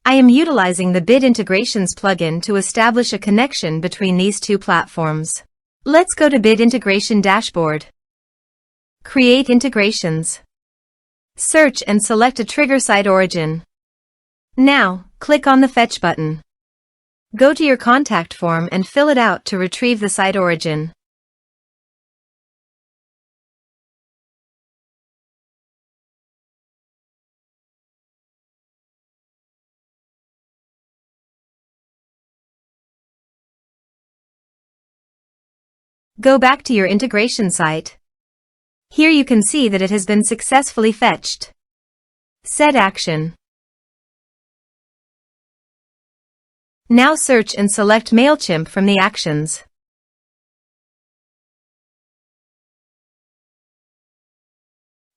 I am utilizing the Bid Integrations plugin to establish a connection between these two platforms. Let's go to Bid Integration Dashboard. Create integrations. Search and select a trigger SiteOrigin. Now, click on the Fetch button. Go to your contact form and fill it out to retrieve the SiteOrigin. Go back to your integration site. Here you can see that it has been successfully fetched. Set action. Now search and select Mailchimp from the actions.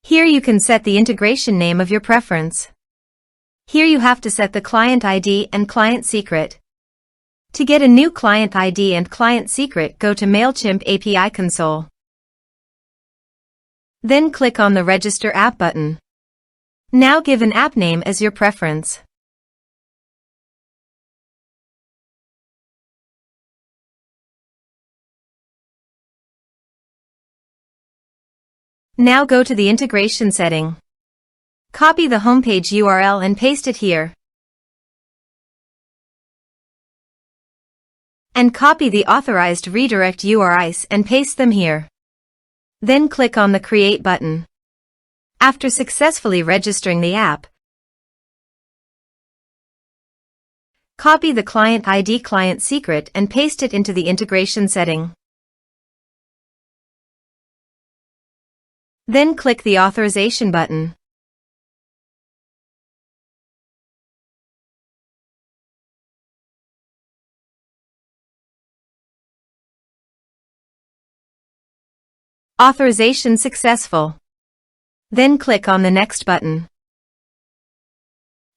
Here you can set the integration name of your preference. Here you have to set the client ID and client secret. To get a new client ID and client secret, go to Mailchimp API console. Then click on the Register App button. Now give an app name as your preference. Now go to the integration setting. Copy the homepage URL and paste it here. And copy the authorized redirect URIs and paste them here. Then click on the Create button. After successfully registering the app, copy the client ID client secret and paste it into the integration setting. Then click the Authorization button. Authorization successful. Then click on the Next button.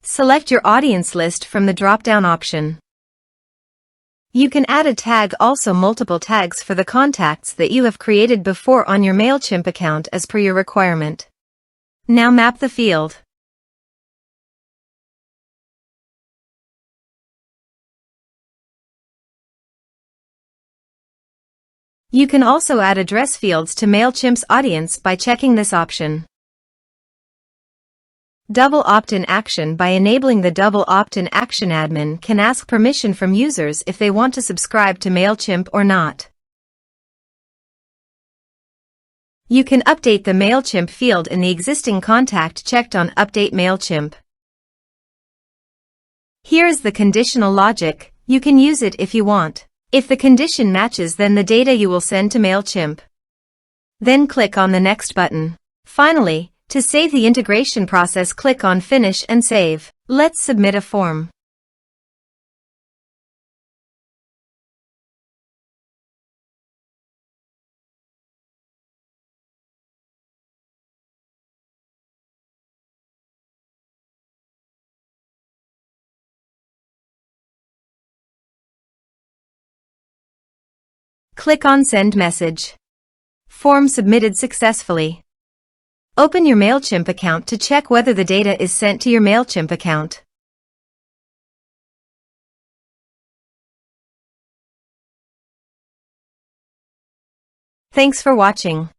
Select your audience list from the drop-down option. You can add a tag, also multiple tags for the contacts that you have created before on your Mailchimp account as per your requirement. Now map the field. You can also add address fields to Mailchimp's audience by checking this option. Double opt-in action. By enabling the double opt-in action, admin can ask permission from users if they want to subscribe to Mailchimp or not. You can update the Mailchimp field in the existing contact checked on Update Mailchimp. Here is the conditional logic. You can use it if you want. If the condition matches, then the data you will send to Mailchimp. Then click on the Next button. Finally, to save the integration process, click on Finish and Save. Let's submit a form. Click on Send Message. Form submitted successfully. Open your Mailchimp account to check whether the data is sent to your Mailchimp account. Thanks for watching.